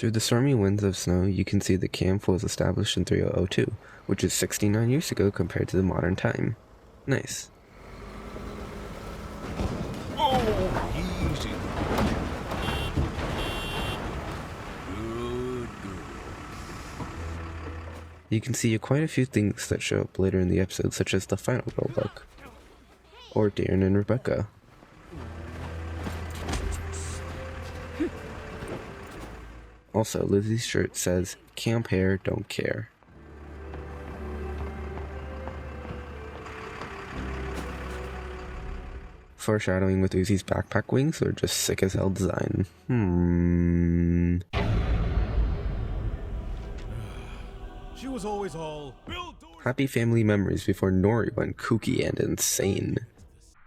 Through the stormy winds of snow, you can see the camp was established in 3002, which is 69 years ago compared to the modern time. Nice. Oh, easy. Good. You can see quite a few things that show up later in the episode, such as the final girl book, or Darren and Rebecca. Also, Lizzie's shirt says, "Camp hair, don't care." Foreshadowing with Uzi's backpack wings, or just sick as hell design. She was always all Happy family memories before Nori went kooky and insane.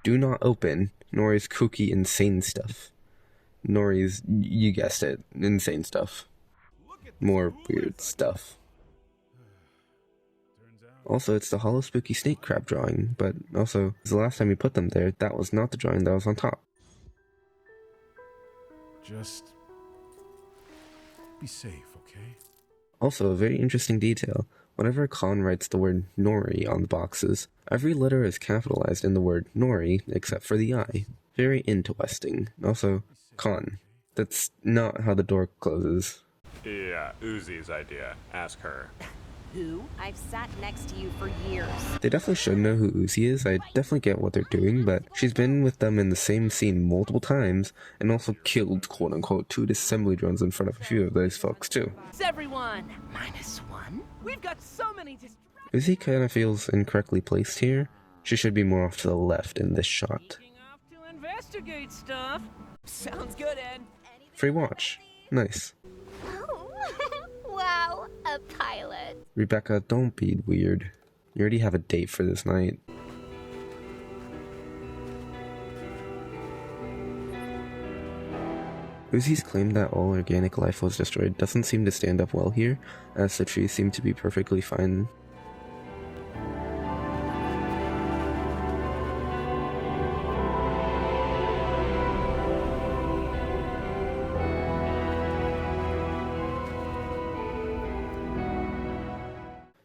Do not open Nori's kooky insane stuff. Nori's, you guessed it, insane stuff. More weird stuff. Also, it's the hollow spooky snake crab drawing, but also, the last time we put them there, that was not the drawing that was on top. Just be safe, okay? Also, a very interesting detail. Whenever Khan writes the word Nori on the boxes, every letter is capitalized in the word Nori except for the I. Very interesting. Also, Khan. That's not how the door closes. Yeah, Uzi's idea. Ask her. Who? I've sat next to you for years. They definitely should know who Uzi is. I definitely get what they're doing, but she's been with them in the same scene multiple times and also killed, quote-unquote, 2 disassembly drones in front of a few of those folks, too. It's everyone! -1? We've got so many Uzi kind of feels incorrectly placed here. She should be more off to the left in this shot. off to investigate stuff. Sounds good, Ed. Free watch. Nice. Oh, wow, a pilot. Rebecca, don't be weird. You already have a date for this night. Uzi's claim that all organic life was destroyed doesn't seem to stand up well here, as the trees seem to be perfectly fine.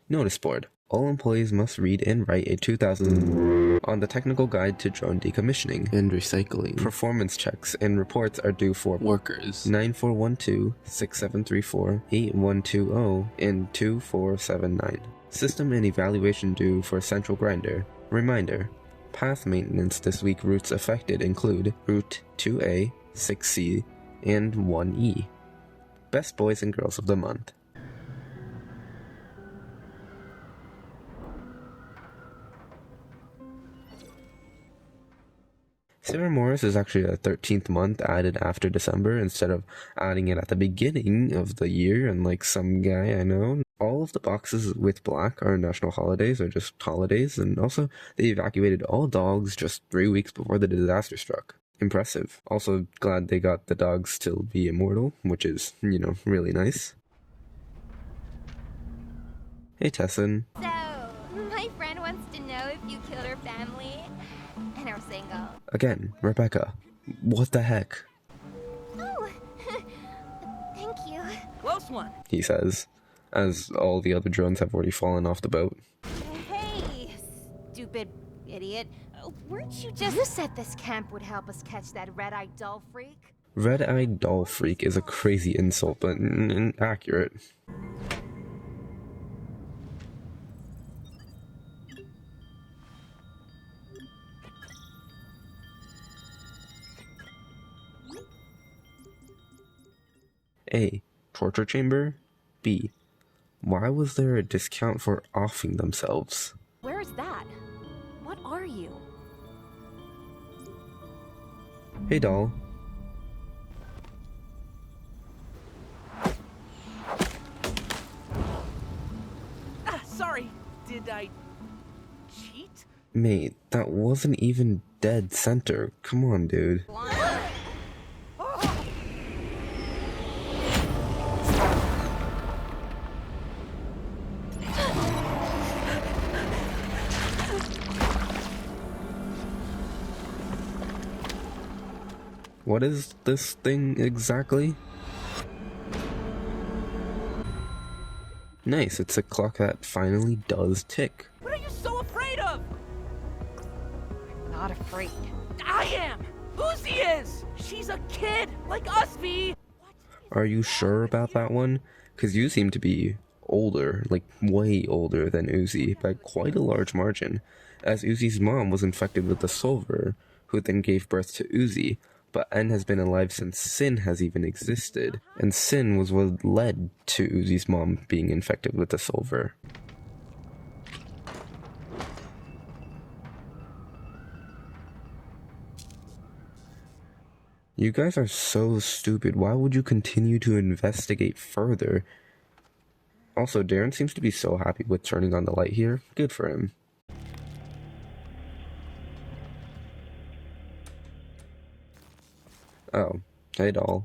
Notice board. All employees must read and write a 2000 on the technical guide to drone decommissioning and recycling. Performance checks and reports are due for workers 9412, 6734, 8120, and 2479. System and evaluation due for central grinder. Reminder. Path maintenance this week routes affected include Route 2A, 6C, and 1E. Best boys and girls of the month. Sarah Morris is actually a 13th month added after December instead of adding it at the beginning of the year, unlike some guy I know. All of the boxes with black are national holidays or just holidays, and also they evacuated all dogs just 3 weeks before the disaster struck. Impressive. Also glad they got the dogs to be immortal, which is, really nice. Hey Tessin. So, my friend wants to know if you killed her family and are single. Again, Rebecca. What the heck? Oh, thank you. Close one. He says, as all the other drones have already fallen off the boat. Hey, stupid idiot. Weren't you just... You said this camp would help us catch that red-eyed doll freak? Red-eyed doll freak is a crazy insult, but accurate. A. Torture chamber? B. Why was there a discount for offing themselves? Where is that? What are you? Hey doll. Sorry. Did I cheat? Mate, that wasn't even dead center. Come on, dude. What is this thing exactly? Nice, it's a clock that finally does tick. What are you so afraid of? I'm not afraid. I am! Uzi is! She's a kid, like us, V! Are you sure about that one? Because you seem to be older, like way older than Uzi, by quite a large margin, as Uzi's mom was infected with the Solver, who then gave birth to Uzi, but N has been alive since Sin has even existed, and Sin was what led to Uzi's mom being infected with the Solver. You guys are so stupid. Why would you continue to investigate further? Also, Darren seems to be so happy with turning on the light here. Good for him. Oh, hey doll.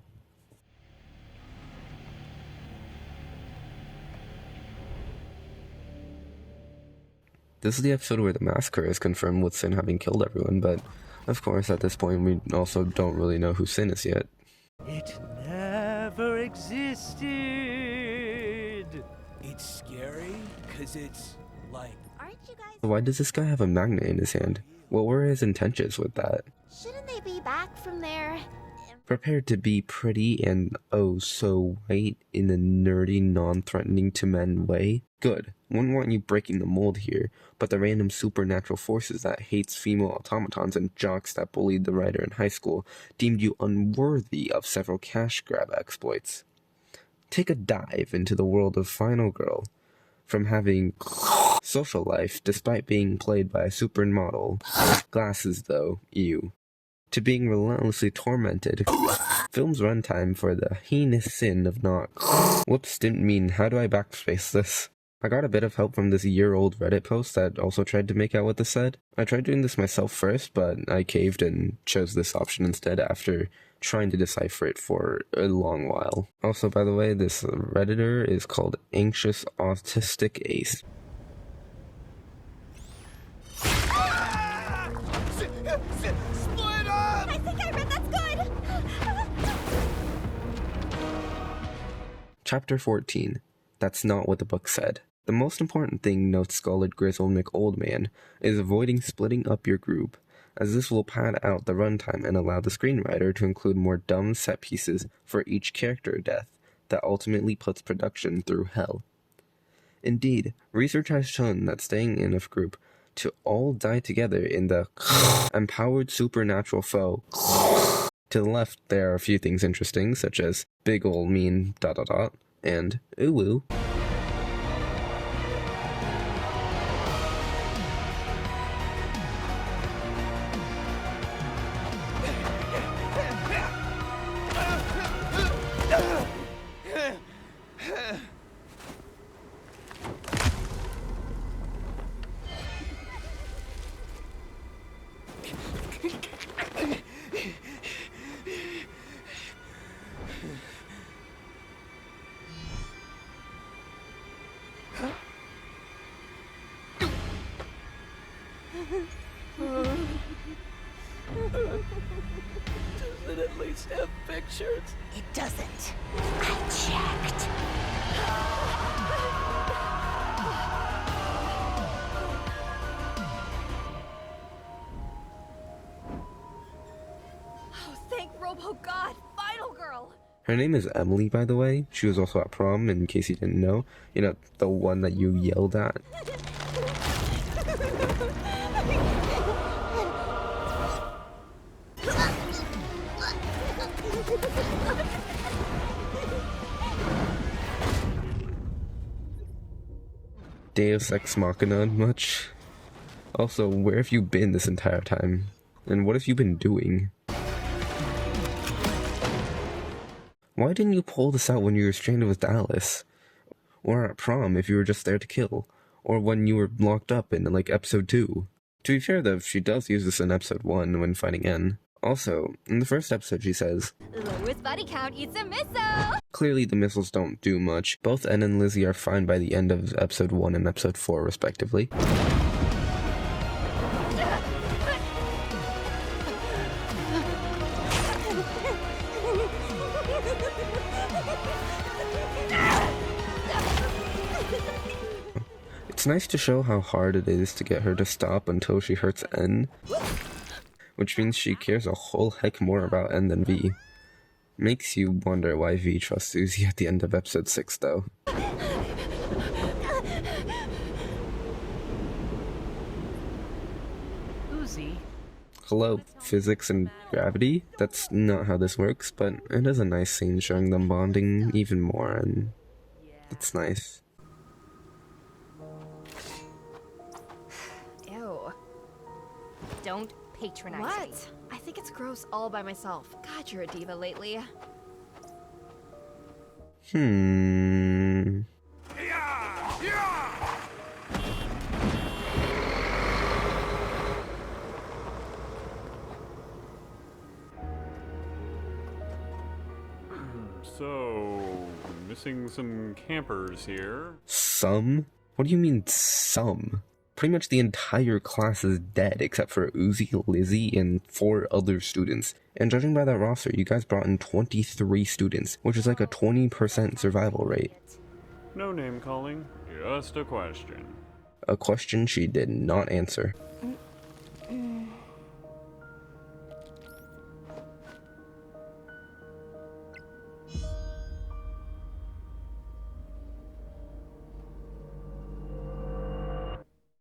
This is the episode where the massacre is confirmed with Sin having killed everyone, but of course at this point we also don't really know who Sin is yet. It never existed! It's scary, cause it's like... Aren't you guys... Why does this guy have a magnet in his hand? What were his intentions with that? Shouldn't they be back from there? Prepared to be pretty and oh so white in a nerdy, non-threatening to men way? Good. Wouldn't want you breaking the mold here, but the random supernatural forces that hates female automatons and jocks that bullied the writer in high school deemed you unworthy of several cash grab exploits. Take a dive into the world of Final Girl. From having social life despite being played by a supermodel. Glasses though, ew. To being relentlessly tormented. Film's runtime for the heinous sin of not... Whoops, didn't mean, how do I backspace this? I got a bit of help from this year-old Reddit post that also tried to make out what this said. I tried doing this myself first, but I caved and chose this option instead after trying to decipher it for a long while. Also, by the way, this Redditor is called Anxious Autistic Ace. Split up! I think I read that's good! Chapter 14. That's not what the book said. The most important thing, notes Scholard Grizzle McOldman, is avoiding splitting up your group, as this will pad out the runtime and allow the screenwriter to include more dumb set pieces for each character death that ultimately puts production through hell. Indeed, research has shown that staying in a group to all die together in the empowered supernatural foe. To the left, there are a few things interesting, such as big ol' mean ... and ooh. Does it at least have pictures? It doesn't. I checked. Oh, thank Robo God, Final Girl! Her name is Emily, by the way. She was also at prom, in case you didn't know. You know, the one that you yelled at. Deus Ex Machina much? Also, where have you been this entire time? And what have you been doing? Why didn't you pull this out when you were stranded with Alice? Or at prom if you were just there to kill? Or when you were locked up in, like, episode 2? To be fair though, she does use this in episode 1 when fighting N. Also, in the first episode she says, Lowest body count eats a missile! clearly the missiles don't do much. Both N and Lizzie are fine by the end of episode 1 and episode 4 respectively. It's nice to show how hard it is to get her to stop until she hurts N, which means she cares a whole heck more about N than V. Makes you wonder why V trusts Uzi at the end of episode 6 though. Uzi? Hello, physics and gravity? That's not how this works, but it is a nice scene showing them bonding even more, and it's nice. Ew. Don't patronize me. What? I think it's gross all by myself. God, you're a diva lately. So, missing some campers here. Some? What do you mean, some? Pretty much the entire class is dead except for Uzi, Lizzie, and 4 other students. And judging by that roster, you guys brought in 23 students, which is like a 20% survival rate. No name calling, just a question. A question she did not answer.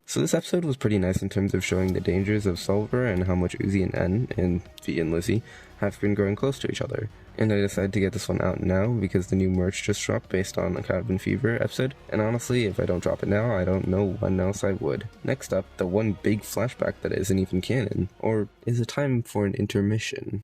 So this episode was pretty nice in terms of showing the dangers of Sulfur and how much Uzi and N, and V and Lizzie, have been growing close to each other. And I decided to get this one out now because the new merch just dropped based on a Cabin Fever episode, and honestly, if I don't drop it now, I don't know when else I would. Next up, the one big flashback that isn't even canon. Or is it time for an intermission?